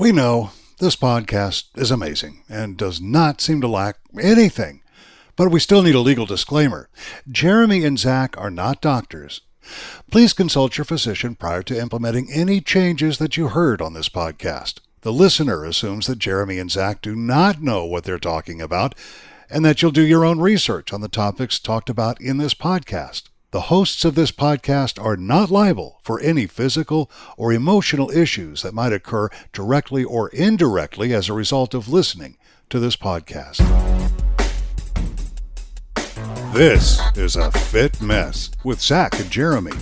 We know this podcast is amazing and does not seem to lack anything, but we still need a legal disclaimer. Jeremy and Zach are not doctors. Please consult your physician prior to implementing any changes that you heard on this podcast. The listener assumes that Jeremy and Zach do not know what they're talking about and that you'll do your own research on the topics talked about in this podcast. The hosts of this podcast are not liable for any physical or emotional issues that might occur directly or indirectly as a result of listening to this podcast. This is a Fit Mess with Zach and Jeremy.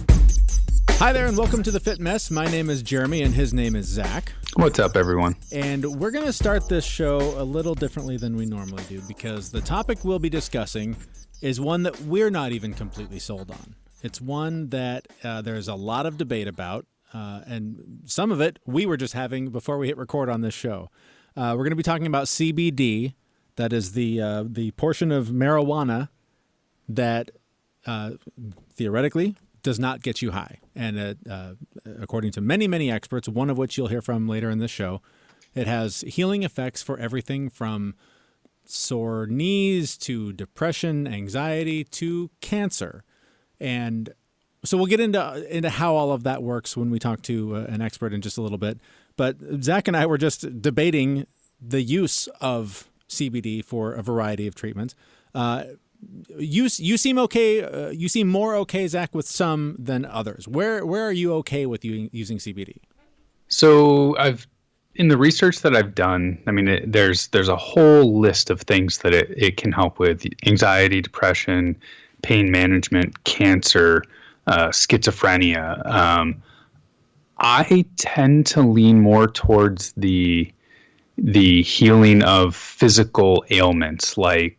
Hi there and welcome to the Fit Mess. My name is Jeremy and his name is Zach. What's up, everyone? And we're going to start this show a little differently than we normally do because the topic we'll be discussing is one that we're not even completely sold on. It's one that there's a lot of debate about, and some of it we were just having before we hit record on this show. We're going to be talking about CBD, that is the portion of marijuana that theoretically does not get you high. And according to many, many experts, one of which you'll hear from later in this show, it has healing effects for everything from sore knees to depression, anxiety to cancer. And so we'll get into how all of that works when we talk to an expert in just a little bit. But Zach and I were just debating the use of CBD for a variety of treatments. You seem okay. You seem more okay, Zach, with some than others. Where are you okay with using CBD? So in the research that I've done, I mean, there's a whole list of things that it can help with: anxiety, depression, pain management, cancer, schizophrenia. I tend to lean more towards the healing of physical ailments like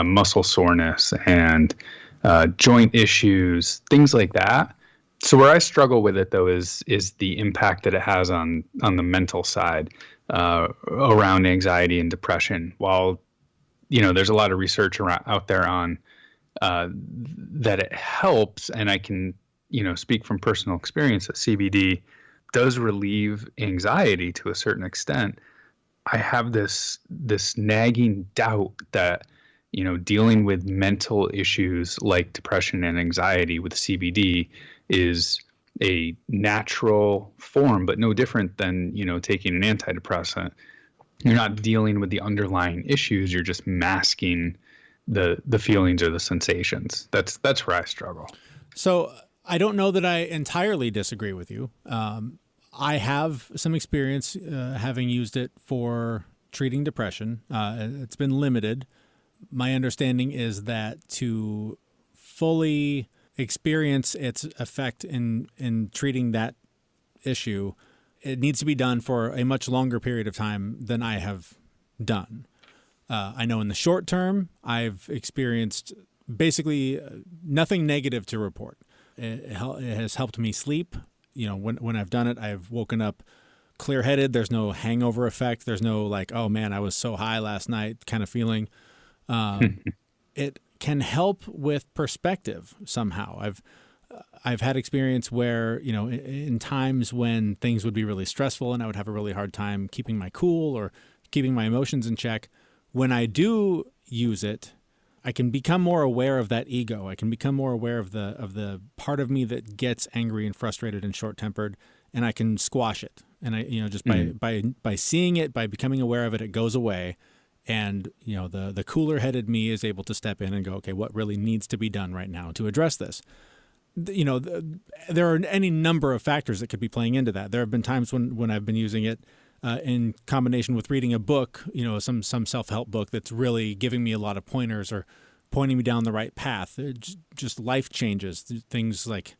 muscle soreness and joint issues, things like that. So where I struggle with it, though, is the impact that it has on the mental side around anxiety and depression. While, there's a lot of research out there on that it helps, and I can, speak from personal experience that CBD does relieve anxiety to a certain extent. I have this nagging doubt that, dealing with mental issues like depression and anxiety with CBD is a natural form, but no different than, taking an antidepressant. You're not dealing with the underlying issues. You're just masking the feelings or the sensations. That's where I struggle. So I don't know that I entirely disagree with you. I have some experience having used it for treating depression. It's been limited. My understanding is that to fully experience its effect in treating that issue, it needs to be done for a much longer period of time than I have done. I know in the short term, I've experienced basically nothing negative to report. It has helped me sleep. When I've done it, I've woken up clear-headed. There's no hangover effect. There's no like, oh man, I was so high last night kind of feeling. It can help with perspective somehow. I've had experience where, in times when things would be really stressful and I would have a really hard time keeping my cool or keeping my emotions in check, when I do use it, I can become more aware of that ego. I can become more aware of the part of me that gets angry and frustrated and short-tempered, and I can squash it. And I, just by seeing it, by becoming aware of it, it goes away. And, the cooler-headed me is able to step in and go, okay, what really needs to be done right now to address this? There are any number of factors that could be playing into that. There have been times when I've been using it in combination with reading a book, some self-help book that's really giving me a lot of pointers or pointing me down the right path. Just life changes, things like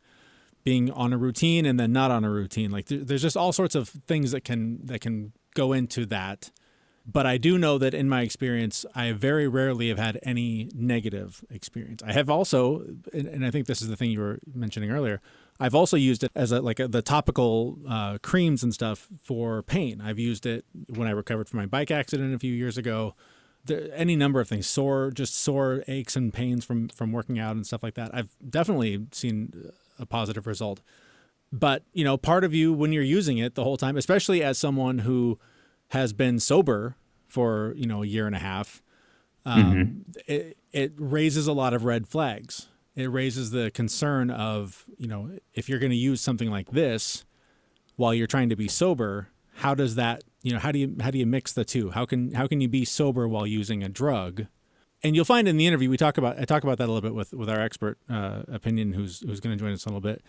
being on a routine and then not on a routine. Like there's just all sorts of things that can go into that. But I do know that in my experience, I very rarely have had any negative experience. I have also, and I think this is the thing you were mentioning earlier, I've also used it as the topical creams and stuff for pain. I've used it when I recovered from my bike accident a few years ago. Any number of things, sore aches and pains from working out and stuff like that. I've definitely seen a positive result. But, part of you when you're using it the whole time, especially as someone who has been sober for, a year and a half, it raises a lot of red flags. It raises the concern of, if you're going to use something like this while you're trying to be sober, how does that, how do you mix the two? How can you be sober while using a drug? And you'll find in the interview, I talk about that a little bit with our expert opinion, who's going to join us a little bit.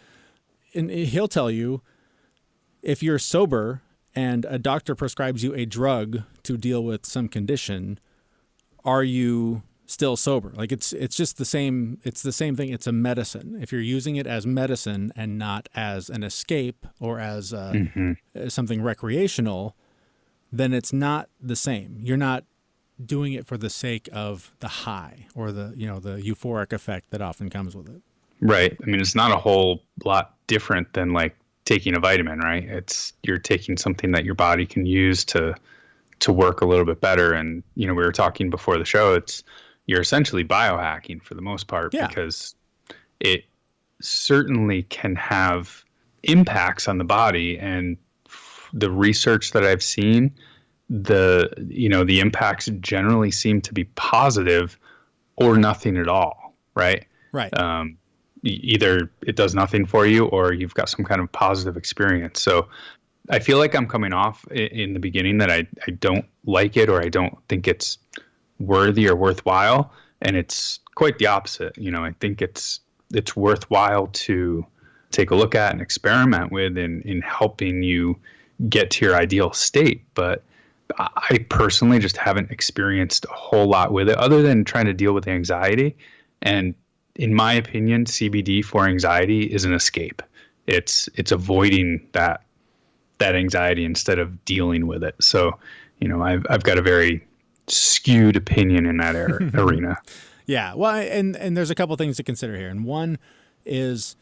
And he'll tell you, if you're sober and a doctor prescribes you a drug to deal with some condition, are you still sober? Like it's just the same. It's the same thing. It's a medicine. If you're using it as medicine and not as an escape or as something recreational, then it's not the same. You're not doing it for the sake of the high or the euphoric effect that often comes with it. Right. I mean, it's not a whole lot different than like taking a vitamin, right? You're taking something that your body can use to work a little bit better. And, we were talking before the show, you're essentially biohacking for the most part, because it certainly can have impacts on the body. And the research that I've seen, the impacts generally seem to be positive or nothing at all. Right. Right. Either it does nothing for you or you've got some kind of positive experience. So I feel like I'm coming off in the beginning that I don't like it, or I don't think it's worthy or worthwhile. And it's quite the opposite. I think it's worthwhile to take a look at and experiment with in helping you get to your ideal state. But I personally just haven't experienced a whole lot with it other than trying to deal with anxiety. And in my opinion, CBD for anxiety is an escape. It's avoiding that anxiety instead of dealing with it. So, I've got a very skewed opinion in that arena. Yeah. Well, and there's a couple things to consider here. And one is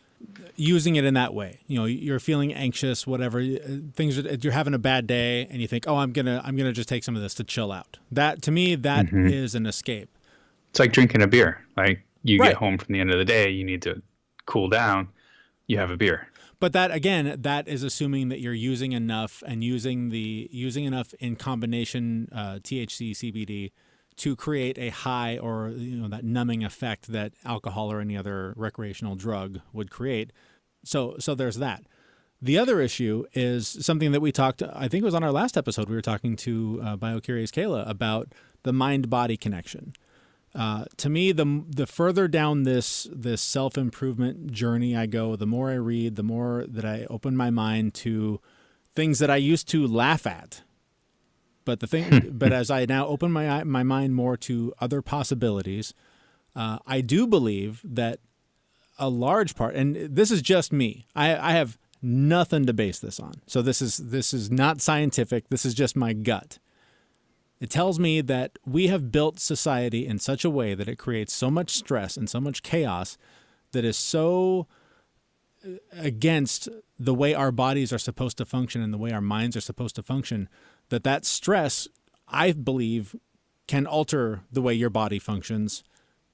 using it in that way. You're feeling anxious, whatever, you're having a bad day and you think, oh, I'm going to just take some of this to chill out. That, to me, that is an escape. It's like drinking a beer. Like you Right. get home from the end of the day, you need to cool down, you have a beer. But that, again, that is assuming that you're using enough and using enough in combination, THC, CBD, to create a high or that numbing effect that alcohol or any other recreational drug would create. So there's that. The other issue is something that we talked, I think it was on our last episode, we were talking to BioCurious Kayla about the mind-body connection. To me, the further down this self-improvement journey I go, the more I read, the more that I open my mind to things that I used to laugh at. But but as I now open my mind more to other possibilities, I do believe that a large part, and this is just me, I have nothing to base this on. So this is not scientific. This is just my gut. It tells me that we have built society in such a way that it creates so much stress and so much chaos that is so against the way our bodies are supposed to function and the way our minds are supposed to function, that stress, I believe, can alter the way your body functions,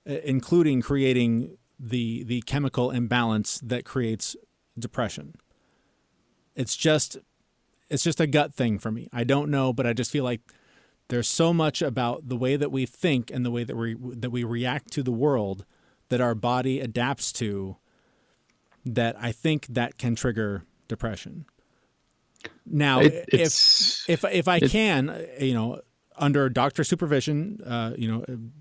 including creating the chemical imbalance that creates depression. It's just a gut thing for me. I don't know, but I just feel like there's so much about the way that we think and the way that we react to the world that our body adapts to, that I think that can trigger depression. Now, if I can, under doctor supervision,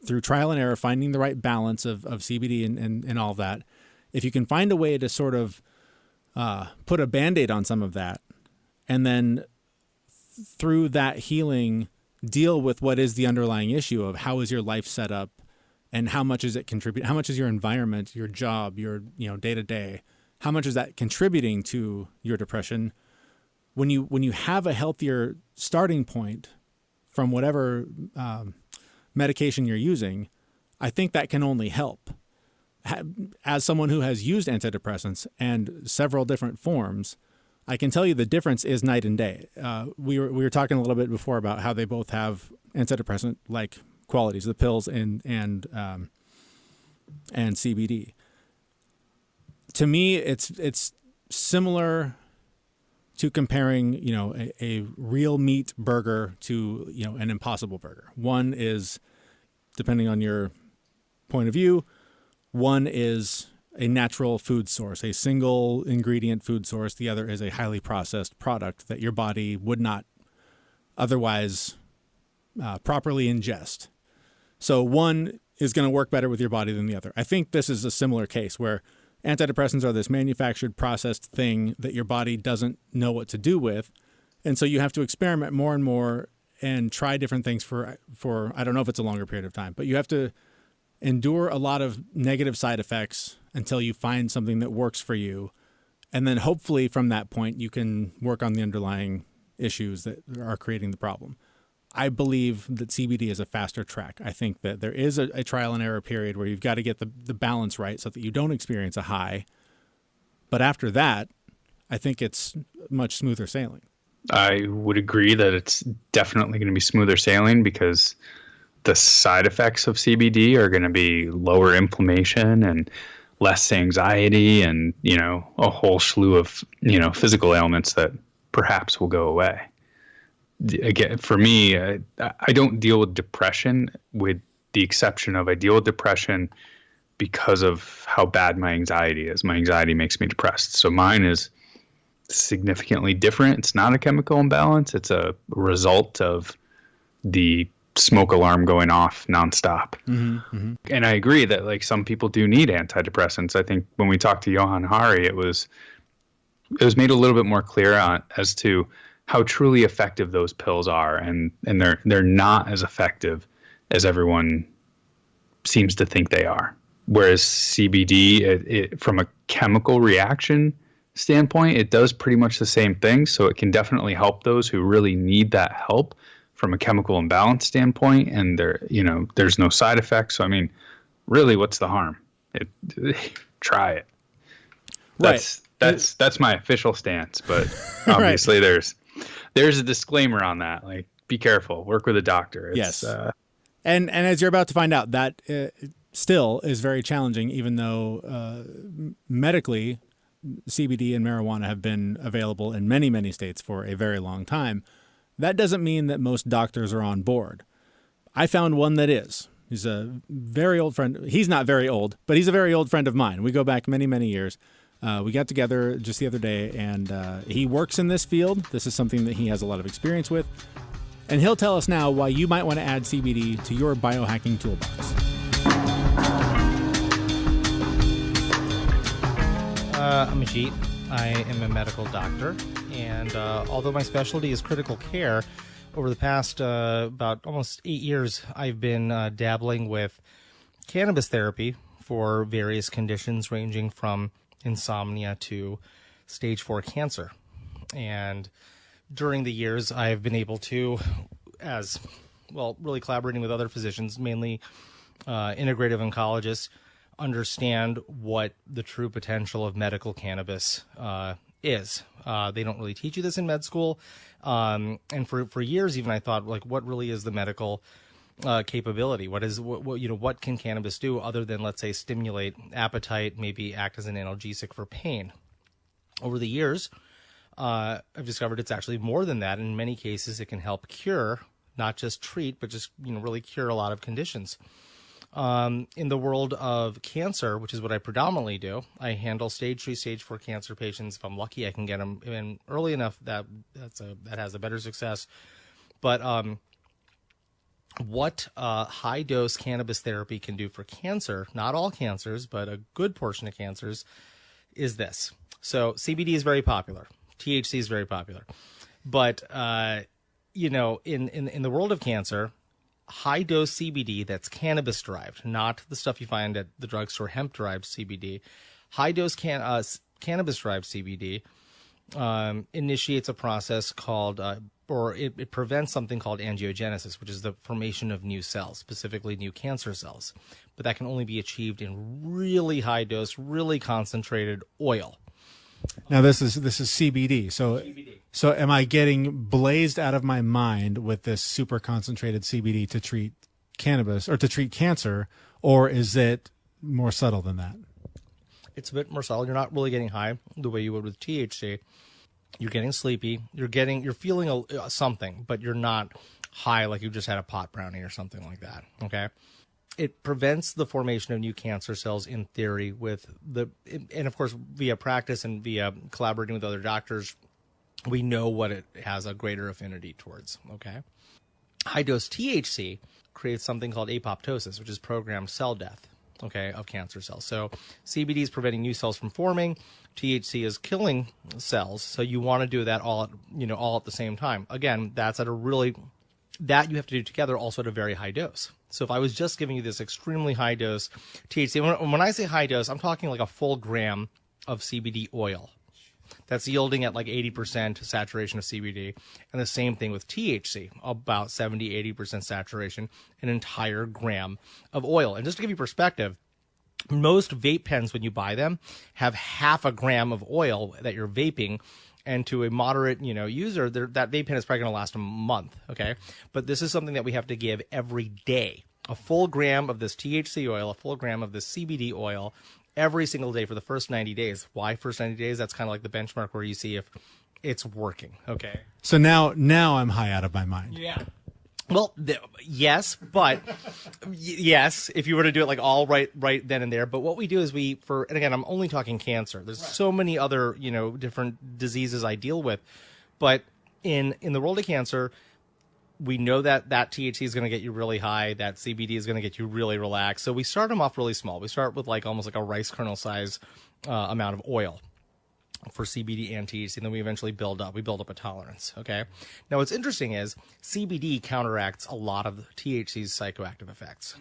through trial and error, finding the right balance of CBD and all that, if you can find a way to sort of put a Band-Aid on some of that, and then through that healing, deal with what is the underlying issue of how is your life set up and how much is it contribute? How much is your environment, your job, your day to day? How much is that contributing to your depression? When you have a healthier starting point from whatever medication you're using, I think that can only help. As someone who has used antidepressants and several different forms, I can tell you the difference is night and day. We were talking a little bit before about how they both have antidepressant-like qualities, the pills and CBD. To me, it's similar to comparing, a real meat burger to, an Impossible Burger. One is, depending on your point of view, one is a natural food source, a single ingredient food source. The other is a highly processed product that your body would not otherwise properly ingest. So one is going to work better with your body than the other. I think this is a similar case where antidepressants are this manufactured, processed thing that your body doesn't know what to do with. And so you have to experiment more and more and try different things for I don't know if it's a longer period of time, but you have to endure a lot of negative side effects until you find something that works for you. And then hopefully from that point, you can work on the underlying issues that are creating the problem. I believe that CBD is a faster track. I think that there is a trial and error period where you've got to get the balance right so that you don't experience a high. But after that, I think it's much smoother sailing. I would agree that it's definitely going to be smoother sailing because the side effects of CBD are going to be lower inflammation and less anxiety and, a whole slew of, physical ailments that perhaps will go away. Again, for me, I don't deal with depression with the exception of I deal with depression because of how bad my anxiety is. My anxiety makes me depressed. So mine is significantly different. It's not a chemical imbalance. It's a result of the smoke alarm going off nonstop. Mm-hmm, mm-hmm. And I agree that like some people do need antidepressants. I think when we talked to Johan Hari, it was made a little bit more clear as to how truly effective those pills are, and they're not as effective as everyone seems to think they are. Whereas CBD, it from a chemical reaction standpoint, it does pretty much the same thing. So it can definitely help those who really need that help from a chemical imbalance standpoint, and there's no side effects. So I mean, really, what's the harm? Try it. That's my official stance, but obviously right. There's a disclaimer on that. Like, be careful. Work with a doctor. Yes. And as you're about to find out, that still is very challenging, even though medically CBD and marijuana have been available in many, many states for a very long time. That doesn't mean that most doctors are on board. I found one that is. He's a very old friend. He's not very old, but he's a very old friend of mine. We go back many, many years. We got together just the other day, and he works in this field. This is something that he has a lot of experience with. And he'll tell us now why you might want to add CBD to your biohacking toolbox. I'm Ajit. I am a medical doctor, and although my specialty is critical care, over the past about almost 8 years, I've been dabbling with cannabis therapy for various conditions ranging from insomnia to stage 4 cancer. And during the years, I've been able to, really collaborating with other physicians, mainly integrative oncologists, understand what the true potential of medical cannabis is. They don't really teach you this in med school. And for years, even I thought, like, what really is the medical capability? What can cannabis do other than, let's say, stimulate appetite, maybe act as an analgesic for pain? Over the years, I've discovered it's actually more than that. In many cases, it can help cure, not just treat, but just really cure a lot of conditions. In the world of cancer, which is what I predominantly do, I handle stage 3, stage 4 cancer patients. If I'm lucky, I can get them in early enough that has a better success. But what high dose cannabis therapy can do for cancer, not all cancers, but a good portion of cancers, is this. So CBD is very popular. THC is very popular. But, in the world of cancer, high dose CBD that's cannabis derived, not the stuff you find at the drugstore, hemp derived CBD, high dose cannabis derived CBD initiates a process called, it prevents something called angiogenesis, which is the formation of new cells, specifically new cancer cells. But that can only be achieved in really high dose, really concentrated oil. Now this is CBD. So am I getting blazed out of my mind with this super concentrated CBD to treat cannabis or to treat cancer, or is it more subtle than that? It's a bit more subtle. You're not really getting high the way you would with THC. You're getting sleepy. You're feeling something, but you're not high like you just had a pot brownie or something like that. Okay. It prevents the formation of new cancer cells in theory and of course, via practice and via collaborating with other doctors, we know what it has a greater affinity towards. Okay. High dose THC creates something called apoptosis, which is programmed cell death, okay, of cancer cells. So CBD is preventing new cells from forming. THC is killing cells. So you want to do that all at the same time. Again, that you have to do together also at a very high dose. So if I was just giving you this extremely high dose THC, when I say high dose, I'm talking like a full gram of CBD oil. That's yielding at like 80% saturation of CBD. And the same thing with THC, about 70, 80% saturation, an entire gram of oil. And just to give you perspective, most vape pens, when you buy them, have half a gram of oil that you're vaping. And to a moderate, user, that vape pen is probably going to last a month, okay? But this is something that we have to give every day. A full gram of this THC oil, a full gram of this CBD oil, every single day for the first 90 days. Why first 90 days? That's kind of like the benchmark where you see if it's working, okay? So now I'm high out of my mind. Yeah. Well, yes, but yes, if you were to do it like all right then and there. But what we do is and again, I'm only talking cancer. There's so many other, different diseases I deal with. But in the world of cancer, we know that THC is going to get you really high. That CBD is going to get you really relaxed. So we start them off really small. We start with like almost like a rice kernel size amount of oil for CBD and THC, and then we eventually build up. We build up a tolerance, okay? Now, what's interesting is CBD counteracts a lot of THC's psychoactive effects,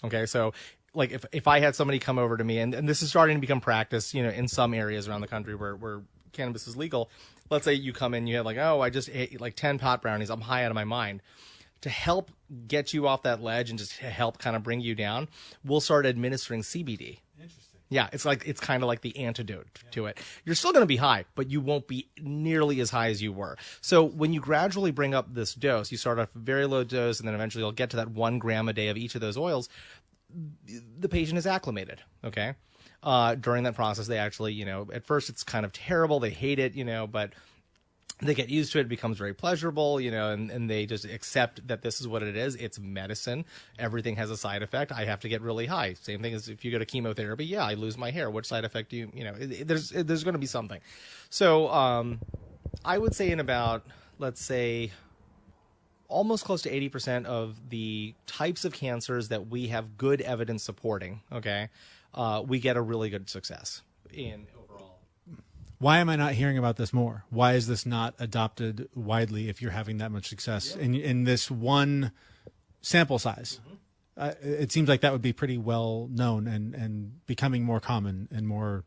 okay? So, like, if I had somebody come over to me, and this is starting to become practice, in some areas around the country where cannabis is legal. Let's say you come in, you have like, oh, I just ate like 10 pot brownies. I'm high out of my mind. To help get you off that ledge and just help kind of bring you down, we'll start administering CBD. Interesting. Yeah, it's kind of like the antidote to it. You're still going to be high, but you won't be nearly as high as you were. So when you gradually bring up this dose, you start off a very low dose, and then eventually you'll get to that 1 gram a day of each of those oils. The patient is acclimated, okay? During that process, they actually, at first it's kind of terrible. They hate it, but they get used to it. It becomes very pleasurable, and they just accept that this is what it is. It's medicine. Everything has a side effect. I have to get really high. Same thing as if you go to chemotherapy. Yeah, I lose my hair. Which side effect do there's going to be something. So I would say in about, let's say, almost close to 80% of the types of cancers that we have good evidence supporting, okay, we get a really good success in overall. Why am I not hearing about this more? Why is this not adopted widely if you're having that much success in this one sample size? It seems like that would be pretty well known and becoming more common and more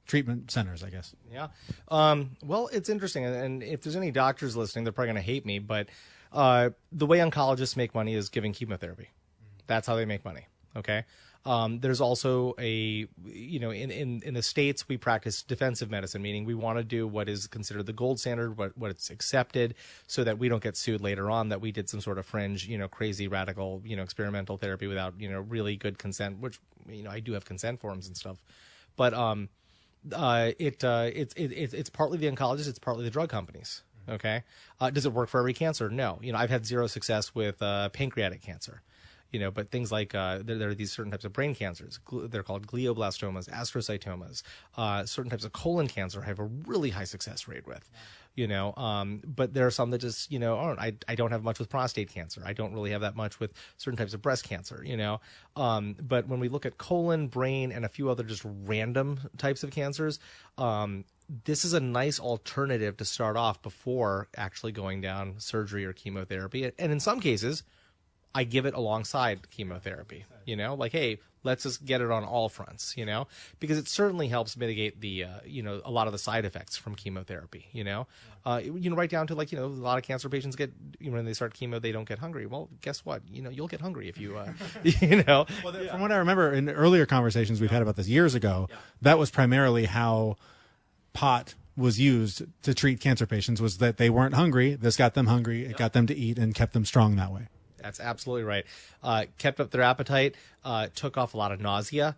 treatment centers, I guess. Yeah. Well, it's interesting. And if there's any doctors listening, they're probably going to hate me. But the way oncologists make money is giving chemotherapy. That's how they make money. Okay. There's also in the States, we practice defensive medicine, meaning we want to do what is considered the gold standard, what it's accepted, so that we don't get sued later on that we did some sort of fringe, crazy, radical, experimental therapy without, really good consent, which, I do have consent forms and stuff. But it's partly the oncologists, it's partly the drug companies. Okay. Does it work for every cancer? No. I've had zero success with pancreatic cancer. But things like there are these certain types of brain cancers. They're called glioblastomas, astrocytomas. Certain types of colon cancer I have a really high success rate with. But there are some that just, I don't have much with prostate cancer. I don't really have that much with certain types of breast cancer, But when we look at colon, brain, and a few other just random types of cancers, this is a nice alternative to start off before actually going down surgery or chemotherapy. And in some cases, I give it alongside chemotherapy, like, hey, let's just get it on all fronts, because it certainly helps mitigate the, a lot of the side effects from chemotherapy, right down to like, a lot of cancer patients get, when they start chemo, they don't get hungry. Well, guess what? You'll get hungry if you, Well, from what I remember in earlier conversations we've had about this years ago, that was primarily how pot was used to treat cancer patients, was that they weren't hungry. This got them hungry. It got them to eat and kept them strong that way. That's absolutely right. Kept up their appetite, took off a lot of nausea.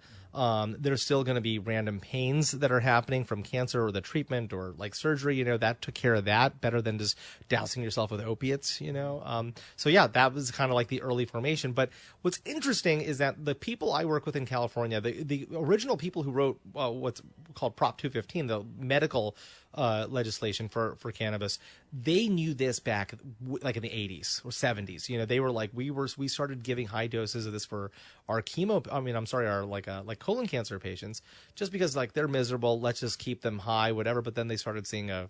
There's still going to be random pains that are happening from cancer or the treatment or like surgery. That took care of that better than just dousing yourself with opiates. So yeah, that was kind of like the early formation. But what's interesting is that the people I work with in California, the original people who wrote what's called Prop 215, the medical legislation for cannabis, they knew this back like in the 80s or 70s. They were like, we started giving high doses of this for our our colon cancer patients, just because like they're miserable, let's just keep them high, whatever. But then they started seeing a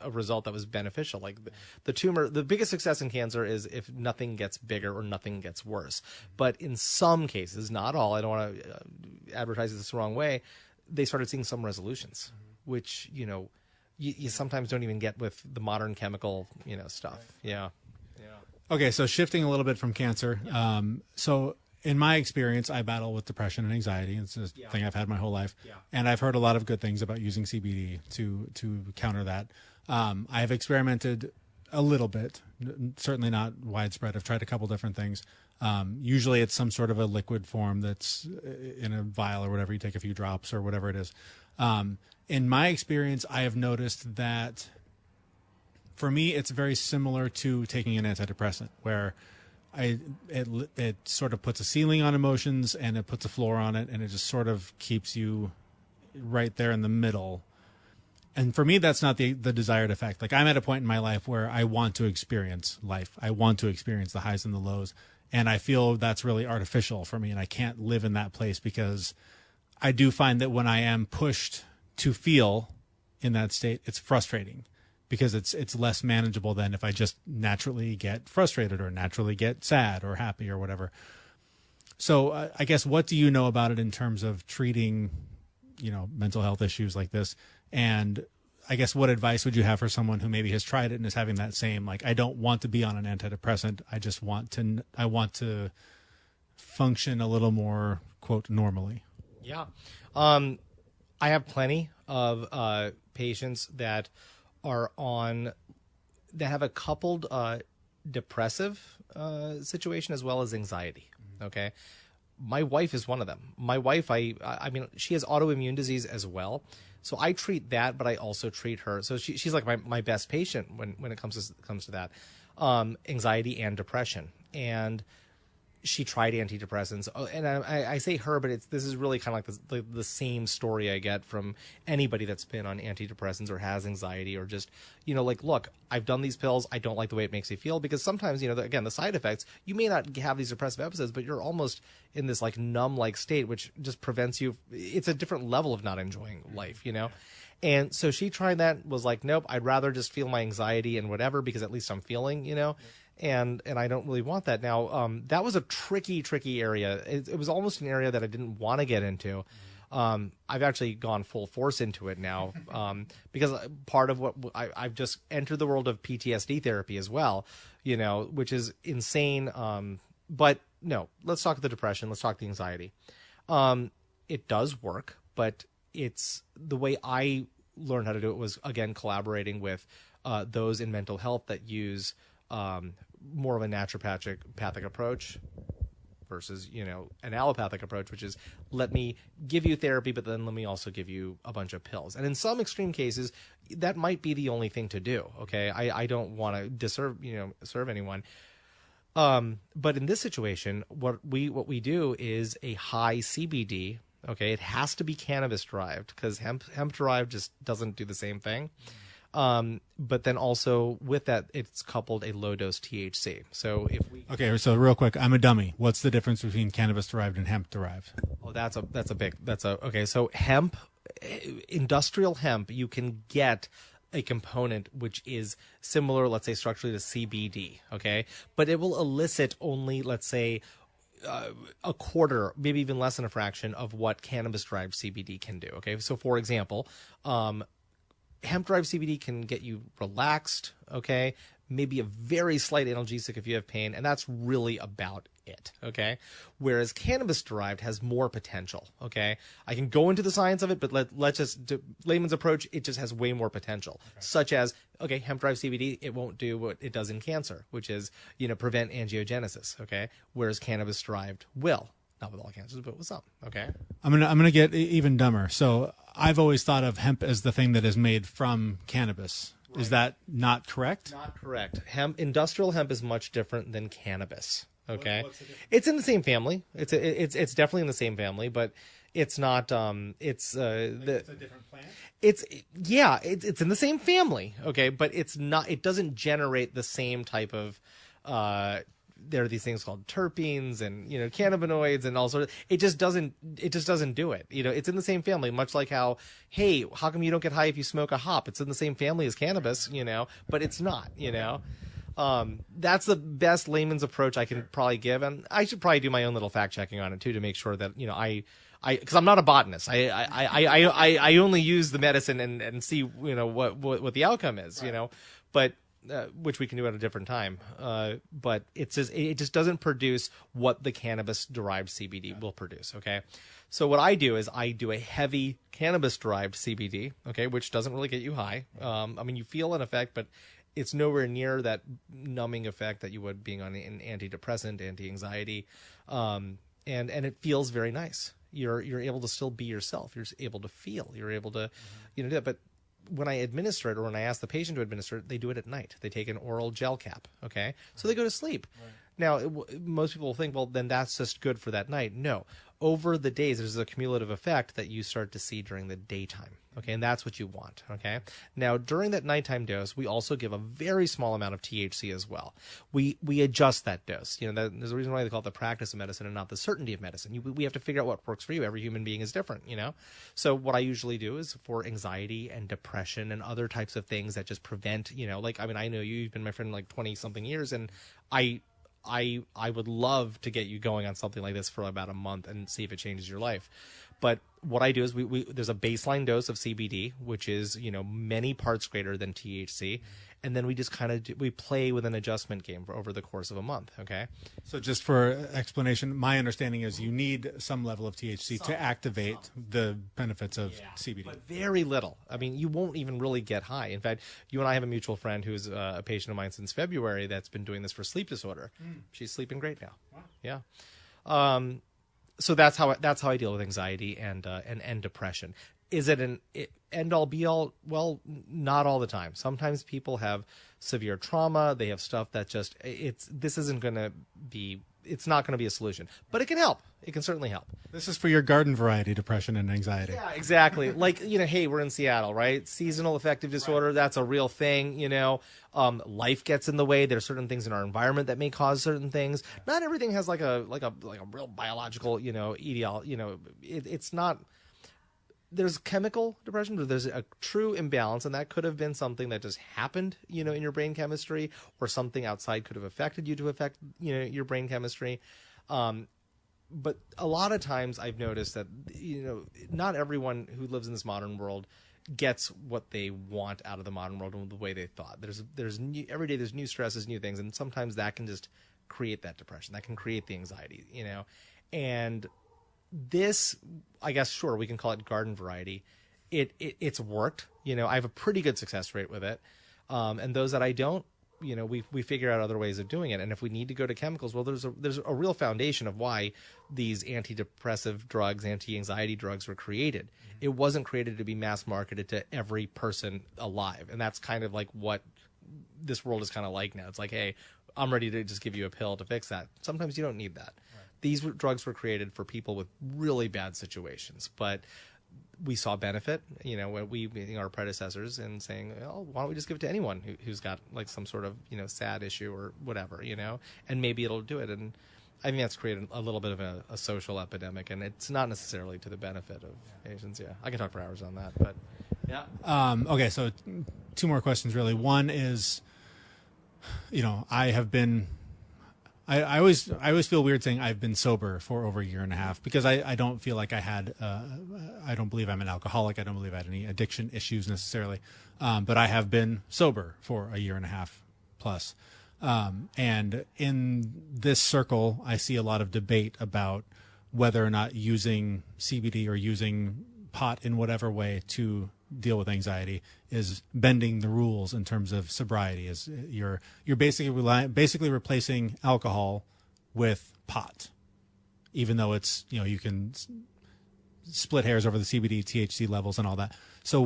result that was beneficial. Like the tumor, the biggest success in cancer is if nothing gets bigger or nothing gets worse. But in some cases, not all, I don't want to advertise this the wrong way, they started seeing some resolutions, which, you sometimes don't even get with the modern chemical, stuff. Yeah. Okay, so shifting a little bit from cancer. So in my experience, I battle with depression and anxiety. It's a thing I've had my whole life. And I've heard a lot of good things about using CBD to counter that. I have experimented a little bit, certainly not widespread. I've tried a couple different things. Usually it's some sort of a liquid form that's in a vial or whatever. You take a few drops or whatever it is. In my experience, I have noticed that for me, it's very similar to taking an antidepressant, where it sort of puts a ceiling on emotions and it puts a floor on it, and it just sort of keeps you right there in the middle. And for me, that's not the desired effect. Like, I'm at a point in my life where I want to experience life. I want to experience the highs and the lows. And I feel that's really artificial for me, and I can't live in that place, because I do find that when I am pushed to feel in that state, it's frustrating, because it's less manageable than if I just naturally get frustrated or naturally get sad or happy or whatever. So I guess, what do you know about it in terms of treating, mental health issues like this? And I guess, what advice would you have for someone who maybe has tried it and is having that same, like, I don't want to be on an antidepressant, I want to function a little more, quote, normally? Yeah. I have plenty of patients that are that have a coupled depressive situation as well as anxiety. Okay. My wife is one of them. My wife, I mean, she has autoimmune disease as well. So I treat that, but I also treat her. So she's like my best patient when it comes to that, anxiety and depression. And she tried antidepressants. And I say her, but this is really kind of like the same story I get from anybody that's been on antidepressants or has anxiety, or just, like, look, I've done these pills. I don't like the way it makes me feel, because sometimes, again, the side effects, you may not have these depressive episodes, but you're almost in this like numb-like state, which just prevents you. It's a different level of not enjoying life, And so she tried that, was like, nope, I'd rather just feel my anxiety and whatever, because at least I'm feeling, And I don't really want that. Now, that was a tricky area. It was almost an area that I didn't want to get into. I've actually gone full force into it now, because part of what I've just entered the world of PTSD therapy as well, which is insane. But no, let's talk the depression. Let's talk the anxiety. It does work, but it's the way I learned how to do it was, again, collaborating with those in mental health that use more of a naturopathic approach versus, an allopathic approach, which is, let me give you therapy, but then let me also give you a bunch of pills. And in some extreme cases, that might be the only thing to do. Okay. I don't want to serve anyone. But in this situation, what we do is a high CBD. Okay. It has to be cannabis derived, because hemp derived just doesn't do the same thing. But then also with that, it's coupled a low dose THC. So okay, so real quick, I'm a dummy. What's the difference between cannabis derived and hemp derived? Oh, okay. So hemp, industrial hemp, you can get a component which is similar, let's say structurally, to CBD. Okay. But it will elicit only, let's say, a quarter, maybe even less than a fraction of what cannabis derived CBD can do. Okay. So for example, hemp-derived CBD can get you relaxed, okay? Maybe a very slight analgesic if you have pain, and that's really about it, okay? Whereas cannabis-derived has more potential, okay? I can go into the science of it, but let's just, layman's approach, it just has way more potential, such as, okay, hemp-derived CBD, it won't do what it does in cancer, which is, prevent angiogenesis, okay? Whereas cannabis-derived will. Not with all cancers, but with some. Okay. I'm gonna get even dumber. So I've always thought of hemp as the thing that is made from cannabis. Right. Is that not correct? Not correct. Industrial hemp is much different than cannabis. Okay. What's the difference? It's in the same family. It's definitely in the same family, but it's not. It's a different plant. It's in the same family. Okay, but it's not. It doesn't generate the same type of. There are these things called terpenes and cannabinoids and all sorts of, it just doesn't do it. It's in the same family, much like how come you don't get high if you smoke a hop? It's in the same family as cannabis, but it's not, that's the best layman's approach I can probably give. And I should probably do my own little fact checking on it too, to make sure that, because I'm not a botanist. I only use the medicine and see, what the outcome is, but which we can do at a different time. But it just doesn't produce what the cannabis-derived CBD will produce, okay? So what I do is I do a heavy cannabis-derived CBD, okay, which doesn't really get you high. You feel an effect, but it's nowhere near that numbing effect that you would being on an antidepressant, anti-anxiety, and it feels very nice. You're able to still be yourself. You're able to feel. You're able to, do that, but when I administer it, or when I ask the patient to administer it, they do it at night. They take an oral gel cap, okay? So they go to sleep. Right. Now, most people think, well, then that's just good for that night. No. Over the days, there's a cumulative effect that you start to see during the daytime, okay? And that's what you want, okay? Now, during that nighttime dose, we also give a very small amount of THC as well. We adjust that dose. There's a reason why they call it the practice of medicine and not the certainty of medicine. We have to figure out what works for you. Every human being is different, So what I usually do is for anxiety and depression and other types of things that just prevent, I know you've been my friend like 20-something years, and I would love to get you going on something like this for about a month and see if it changes your life. But what I do is there's a baseline dose of CBD, which is, many parts greater than THC. And then we just we play with an adjustment game over the course of a month. Okay. So just for explanation, my understanding is you need some level of THC to activate the benefits of CBD. But very little. You won't even really get high. In fact, you and I have a mutual friend who's a patient of mine since February that's been doing this for sleep disorder. She's sleeping great now. Wow. Yeah. So that's how I deal with anxiety and depression. Is it an end-all, be-all? Well, not all the time. Sometimes people have severe trauma. They have stuff that just it's not going to be a solution. But it can help. It can certainly help. This is for your garden variety depression and anxiety. Yeah, exactly. Like, hey, we're in Seattle, right? Seasonal affective disorder, right. That's a real thing, Life gets in the way. There are certain things in our environment that may cause certain things. Not everything has like a real biological, it's not. There's chemical depression, but there's a true imbalance, and that could have been something that just happened, in your brain chemistry, or something outside could have affected you to affect, your brain chemistry. But a lot of times I've noticed that, not everyone who lives in this modern world gets what they want out of the modern world in the way they thought. Every day there's new stresses, new things, and sometimes that can just create that depression. That can create the anxiety, and this, I guess, sure, we can call it garden variety. It's worked. I have a pretty good success rate with it. And those that I don't, we figure out other ways of doing it. And if we need to go to chemicals, well, there's a real foundation of why these antidepressive drugs, anti-anxiety drugs were created. Mm-hmm. It wasn't created to be mass marketed to every person alive. And that's kind of like what this world is kind of like now. It's like, hey, I'm ready to just give you a pill to fix that. Sometimes you don't need that. These drugs were created for people with really bad situations, but we saw benefit, when our predecessors, in saying, oh, why don't we just give it to anyone who's got like some sort of, sad issue or whatever, and maybe it'll do it. And I think that's created a little bit of a social epidemic, and it's not necessarily to the benefit of patients. Yeah, I can talk for hours on that, but yeah. Okay, so 2 more questions really. One is, I always feel weird saying I've been sober for over a year and a half, because I don't feel like I had, I don't believe I'm an alcoholic. I don't believe I had any addiction issues necessarily. But I have been sober for a year and a half plus. And in this circle, I see a lot of debate about whether or not using CBD or using pot in whatever way to deal with anxiety is bending the rules in terms of sobriety. Is you're basically replacing alcohol with pot. even though it's, you can split hairs over the CBD, THC levels and all that. So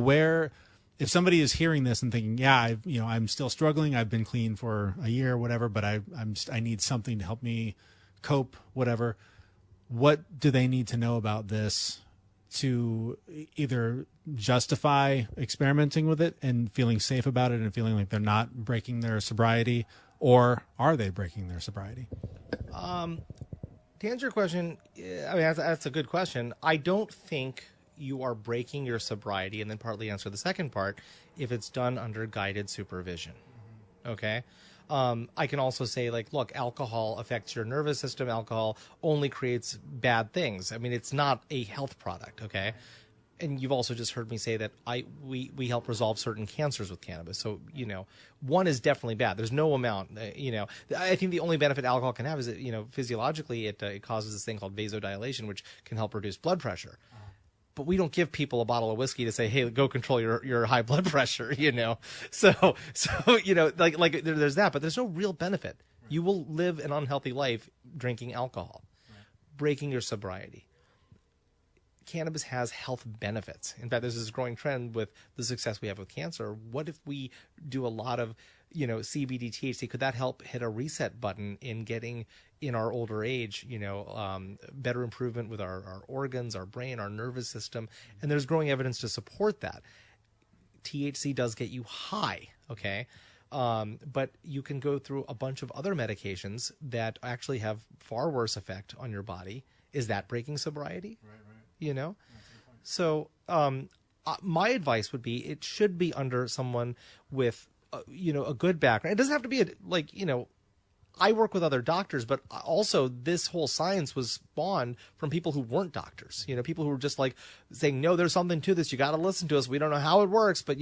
if somebody is hearing this and thinking, yeah, I'm still struggling, I've been clean for a year or whatever, but I need something to help me cope, whatever, what do they need to know about this to either justify experimenting with it and feeling safe about it and feeling like they're not breaking their sobriety, or are they breaking their sobriety? To answer your question, I mean, that's a good question. I don't think you are breaking your sobriety, and then partly answer the second part, if it's done under guided supervision. Okay? I can also say, like, look, alcohol affects your nervous system. Alcohol only creates bad things. I mean, it's not a health product, okay? And you've also just heard me say that we help resolve certain cancers with cannabis. So, one is definitely bad. There's no amount, I think the only benefit alcohol can have is that, physiologically it causes this thing called vasodilation, which can help reduce blood pressure. But we don't give people a bottle of whiskey to say, hey, go control your high blood pressure, So like there's that, but there's no real benefit. Right. You will live an unhealthy life drinking alcohol, breaking your sobriety. Cannabis has health benefits. In fact, there's this growing trend with the success we have with cancer. What if we do a lot of, CBD, THC? Could that help hit a reset button in getting, in our older age, better improvement with our organs, our brain, our nervous system? And there's growing evidence to support that. THC does get you high, okay? But you can go through a bunch of other medications that actually have far worse effect on your body. Is that breaking sobriety? Right. So my advice would be it should be under someone with, a good background. It doesn't have to be I work with other doctors, but also this whole science was spawned from people who weren't doctors, people who were just like saying, no, there's something to this. You got to listen to us. We don't know how it works, but,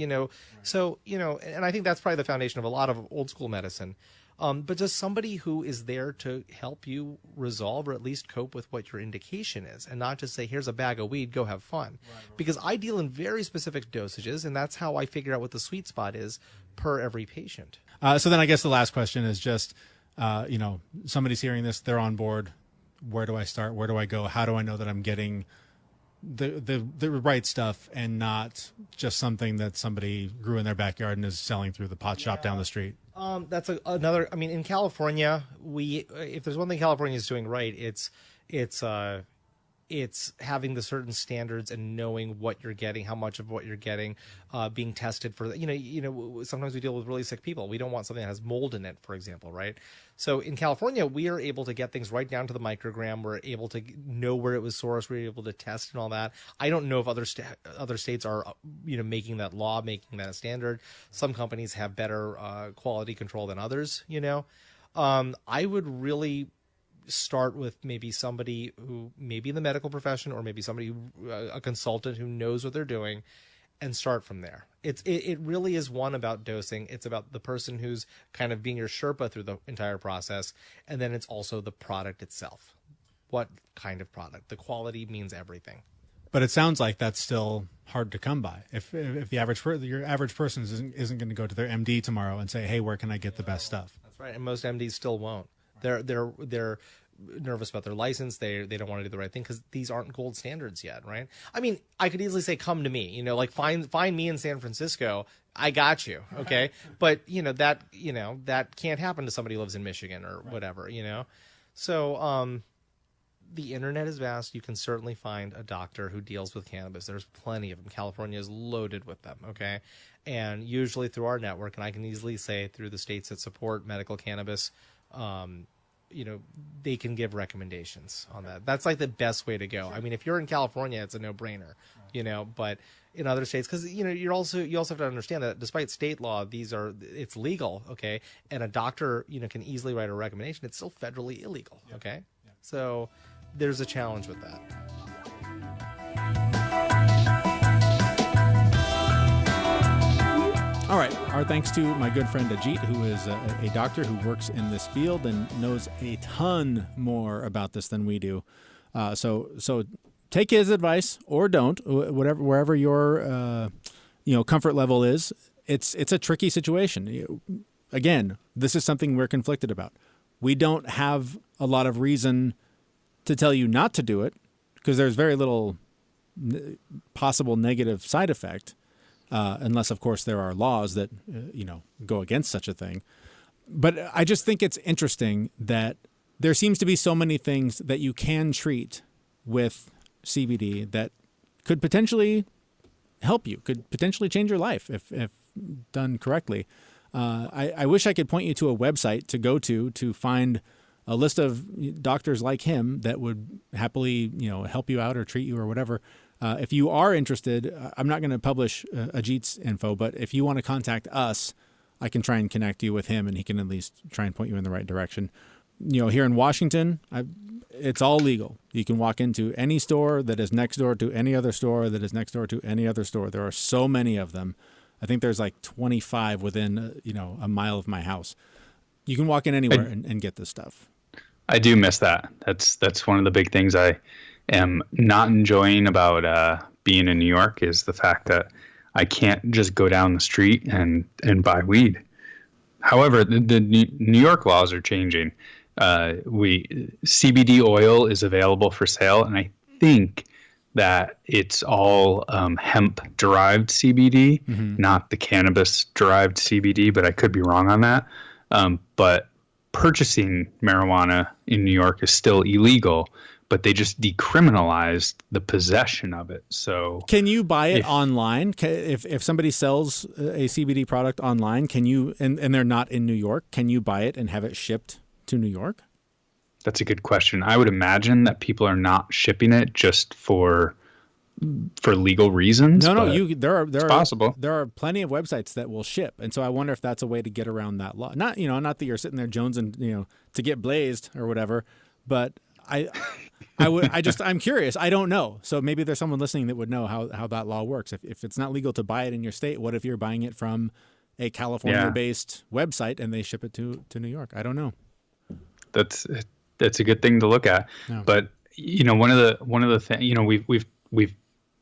so, and I think that's probably the foundation of a lot of old school medicine. But just somebody who is there to help you resolve or at least cope with what your indication is, and not just say, here's a bag of weed, go have fun. Right. Because I deal in very specific dosages, and that's how I figure out what the sweet spot is per every patient. So then I guess the last question is just, somebody's hearing this, they're on board. Where do I start? Where do I go? How do I know that I'm getting the right stuff and not just something that somebody grew in their backyard and is selling through the pot shop down the street? That's another. I mean, in California, if there's one thing California is doing right, it's having the certain standards and knowing what you're getting, how much of what you're getting, being tested for. Sometimes we deal with really sick people. We don't want something that has mold in it, for example, right? So in California, we are able to get things right down to the microgram. We're able to know where it was sourced. We're able to test and all that. I don't know if other states are, making that law, making that a standard. Some companies have better quality control than others. I would really start with maybe somebody who maybe in the medical profession, or maybe somebody a consultant who knows what they're doing, and start from there. It really is one about dosing. It's about the person who's kind of being your Sherpa through the entire process. And then it's also the product itself. What kind of product? The quality means everything. But it sounds like that's still hard to come by. If the your average person isn't going to go to their MD tomorrow and say, hey, where can I get the best stuff? That's right. And most MDs still won't. They're nervous about their license. They don't want to do the right thing because these aren't gold standards yet, right? I mean, I could easily say, come to me, like find me in San Francisco. I got you. Okay. But that can't happen to somebody who lives in Michigan or whatever, So, the internet is vast. You can certainly find a doctor who deals with cannabis. There's plenty of them. California is loaded with them. Okay. And usually through our network, and I can easily say through the states that support medical cannabis, they can give recommendations on that. That's like the best way to go. Sure. I mean, if you're in California, it's a no-brainer, but in other states, because, you also have to understand that despite state law, it's legal. Okay. And a doctor, can easily write a recommendation. It's still federally illegal. Yep. Okay. Yep. So there's a challenge with that. All right. Our thanks to my good friend Ajit, who is a doctor who works in this field and knows a ton more about this than we do. So take his advice or don't, wherever your comfort level is. It's a tricky situation. Again, this is something we're conflicted about. We don't have a lot of reason to tell you not to do it because there's very little possible negative side effect, unless, of course, there are laws that, go against such a thing. But I just think it's interesting that there seems to be so many things that you can treat with CBD that could potentially help you, could potentially change your life if done correctly. I wish I could point you to a website to go to find a list of doctors like him that would happily, help you out or treat you or whatever. If you are interested, I'm not going to publish Ajit's info, but if you want to contact us, I can try and connect you with him, and he can at least try and point you in the right direction. Here in Washington, it's all legal. You can walk into any store that is next door to any other store that is next door to any other store. There are so many of them. I think there's like 25 within, a mile of my house. You can walk in anywhere and get this stuff. I do miss that. That's one of the big things I am not enjoying about being in New York is the fact that I can't just go down the street and buy weed. However, the New York laws are changing. CBD oil is available for sale, and I think that it's all hemp-derived CBD, not the cannabis-derived CBD, but I could be wrong on that. But purchasing marijuana in New York is still illegal, but they just decriminalized the possession of it. So can you buy it online? If somebody sells a CBD product online, can you, and they're not in New York, can you buy it and have it shipped to New York? That's a good question. I would imagine that people are not shipping it just for legal reasons. No, there are possible. There are plenty of websites that will ship, and so I wonder if that's a way to get around that law. Not that you're sitting there jonesing, to get blazed or whatever, but I'm curious. I don't know. So maybe there's someone listening that would know how that law works. If it's not legal to buy it in your state, what if you're buying it from a California-based website and they ship it to New York? I don't know. That's a good thing to look at. Yeah. But one of the things, we've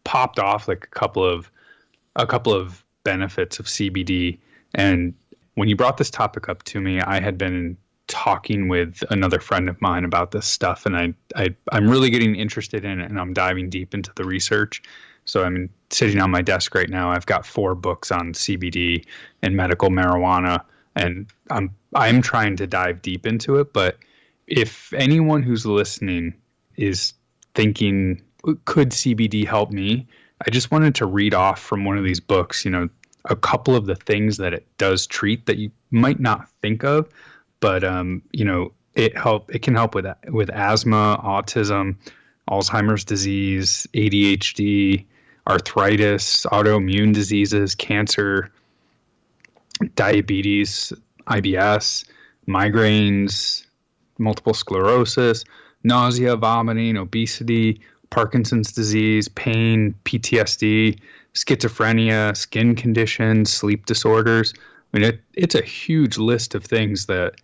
popped off like a couple of benefits of CBD, and when you brought this topic up to me, I had been talking with another friend of mine about this stuff, and I'm really getting interested in it, and I'm diving deep into the research. So I'm sitting on my desk right now. I've got 4 books on CBD and medical marijuana, and I'm trying to dive deep into it. But if anyone who's listening is thinking, could CBD help me? I just wanted to read off from one of these books, a couple of the things that it does treat that you might not think of. But it can help with asthma, autism, Alzheimer's disease, ADHD, arthritis, autoimmune diseases, cancer, diabetes, IBS, migraines, multiple sclerosis, nausea, vomiting, obesity, Parkinson's disease, pain, PTSD, schizophrenia, skin conditions, sleep disorders. I mean, it's a huge list of things that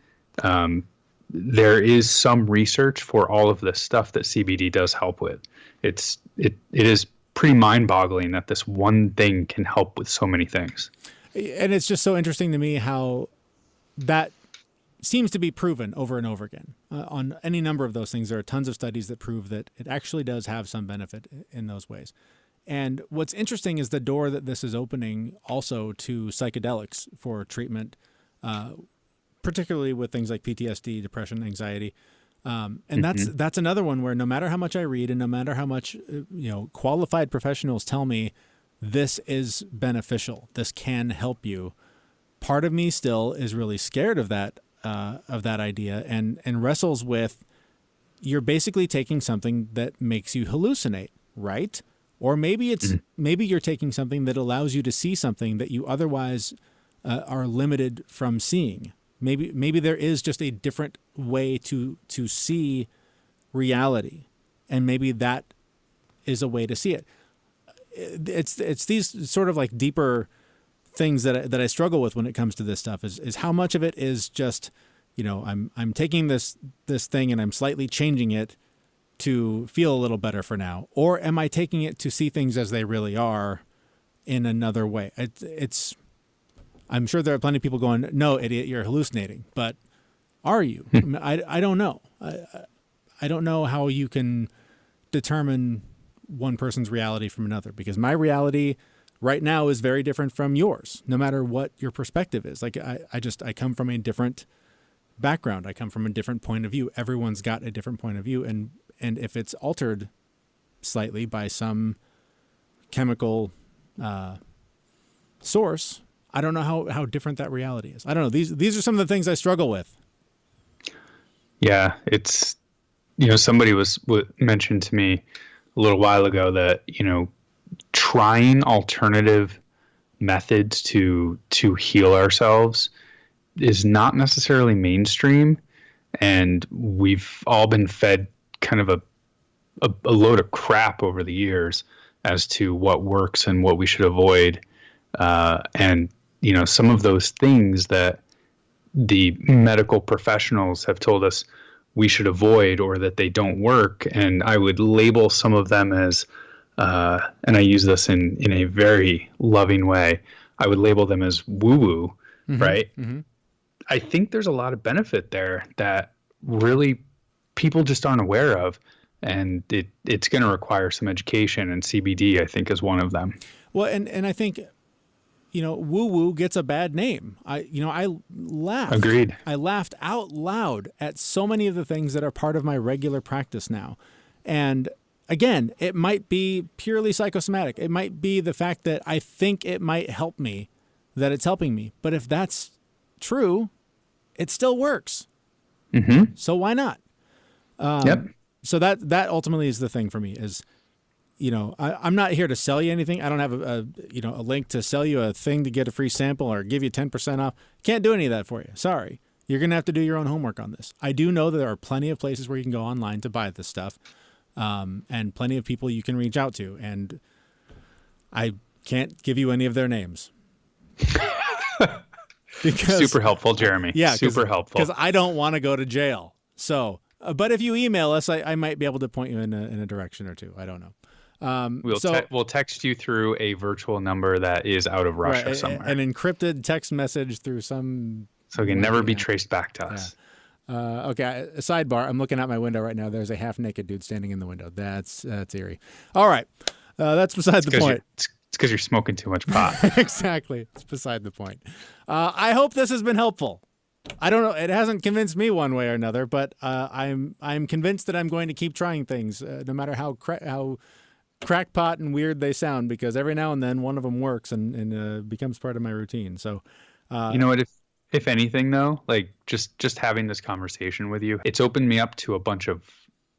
there is some research for all of this stuff that CBD does help with. It is pretty mind-boggling that this one thing can help with so many things. And it's just so interesting to me how that seems to be proven over and over again. On any number of those things, there are tons of studies that prove that it actually does have some benefit in those ways. And what's interesting is the door that this is opening also to psychedelics for treatment, particularly with things like PTSD, depression, anxiety. And that's another one where no matter how much I read and no matter how much qualified professionals tell me this is beneficial, this can help you, part of me still is really scared of that idea and wrestles with, you're basically taking something that makes you hallucinate, right? Or maybe maybe you're taking something that allows you to see something that you otherwise are limited from seeing. Maybe there is just a different way to see reality, and maybe that is a way to see it. It's these sort of like deeper things that I struggle with when it comes to this stuff. Is how much of it is just, I'm taking this thing and I'm slightly changing it to feel a little better for now, or am I taking it to see things as they really are in another way? I'm sure there are plenty of people going, no, idiot, you're hallucinating, but are you? I don't know. I don't know how you can determine one person's reality from another, because my reality right now is very different from yours, no matter what your perspective is. Like I come from a different background. I come from a different point of view. Everyone's got a different point of view. And if it's altered slightly by some chemical source, I don't know how different that reality is. I don't know. These are some of the things I struggle with. Yeah, it's, somebody mentioned to me a little while ago that, trying alternative methods to heal ourselves is not necessarily mainstream. And we've all been fed kind of a load of crap over the years as to what works and what we should avoid. And, some of those things that the medical professionals have told us we should avoid or that they don't work. And I would label some of them as, and I use this in a very loving way, I would label them as woo-woo, right? Mm-hmm. I think there's a lot of benefit there that really people just aren't aware of. And it's going to require some education, and CBD, I think, is one of them. Well, and I think, woo-woo gets a bad name. I laughed. Agreed. I laughed out loud at so many of the things that are part of my regular practice now. And again, it might be purely psychosomatic. It might be the fact that I think it might help me, that it's helping me. But if that's true, it still works. Mm-hmm. So why not? Yep. So that ultimately is the thing for me is, I'm not here to sell you anything. I don't have a link to sell you a thing to get a free sample or give you 10% off. Can't do any of that for you. Sorry. You're going to have to do your own homework on this. I do know that there are plenty of places where you can go online to buy this stuff, and plenty of people you can reach out to. And I can't give you any of their names. Super helpful, Jeremy. Yeah. Super helpful. Because I don't want to go to jail. So, but if you email us, I might be able to point you in a direction or two. I don't know. We'll text you through a virtual number that is out of Russia somewhere. An encrypted text message through some... So it can never be traced back to us. Yeah. Okay, a sidebar. I'm looking out my window right now. There's a half-naked dude standing in the window. That's eerie. All right. That's beside the point. It's because you're smoking too much pot. Exactly. It's beside the point. I hope this has been helpful. I don't know. It hasn't convinced me one way or another, but I'm convinced that I'm going to keep trying things, no matter how crackpot and weird they sound, because every now and then one of them works and becomes part of my routine. So, you know what? If anything, though, like just having this conversation with you, it's opened me up to a bunch of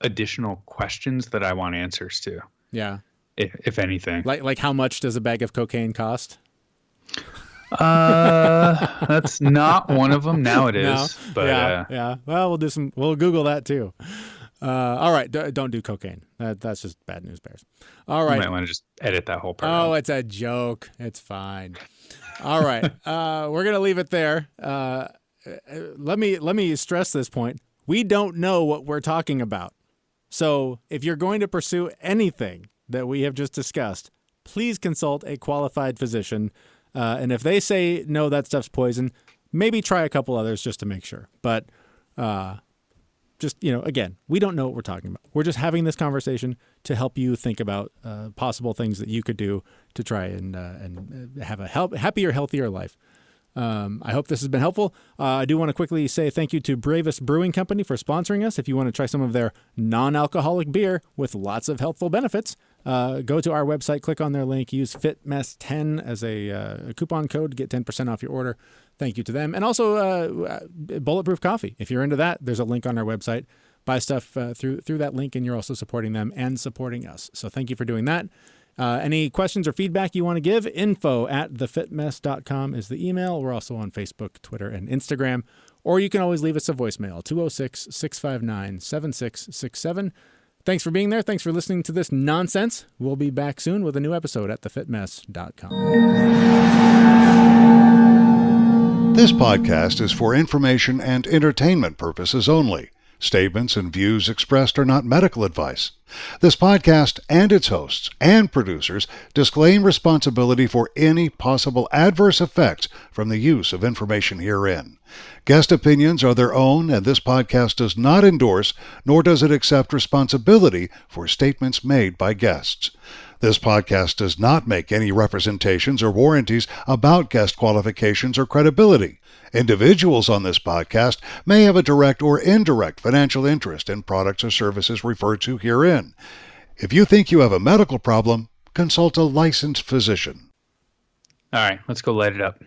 additional questions that I want answers to. Yeah. If anything, like how much does a bag of cocaine cost? That's not one of them. Now it is. No. But yeah. Well, we'll Google that too. All right. Don't do cocaine. That's just bad news bears. All right. You might want to just edit that whole part. Oh, it's a joke. It's fine. All right. We're going to leave it there. Let me stress this point. We don't know what we're talking about. So if you're going to pursue anything that we have just discussed, please consult a qualified physician. And if they say, no, that stuff's poison, maybe try a couple others just to make sure. But again, we don't know what we're talking about. We're just having this conversation to help you think about possible things that you could do to try and have a happier, healthier life. I hope this has been helpful. I do want to quickly say thank you to Bravest Brewing Company for sponsoring us. If you want to try some of their non-alcoholic beer with lots of healthful benefits, go to our website, click on their link, use FitMess10 as a coupon code to get 10% off your order. Thank you to them. And also Bulletproof Coffee. If you're into that, there's a link on our website. Buy stuff through that link, and you're also supporting them and supporting us. So thank you for doing that. Any questions or feedback you want to give, info@thefitmess.com is the email. We're also on Facebook, Twitter, and Instagram. Or you can always leave us a voicemail, 206-659-7667. Thanks for being there. Thanks for listening to this nonsense. We'll be back soon with a new episode at thefitmess.com. This podcast is for information and entertainment purposes only. Statements and views expressed are not medical advice. This podcast and its hosts and producers disclaim responsibility for any possible adverse effects from the use of information herein. Guest opinions are their own, and this podcast does not endorse, nor does it accept responsibility for statements made by guests. This podcast does not make any representations or warranties about guest qualifications or credibility. Individuals on this podcast may have a direct or indirect financial interest in products or services referred to herein. If you think you have a medical problem, consult a licensed physician. All right, let's go light it up.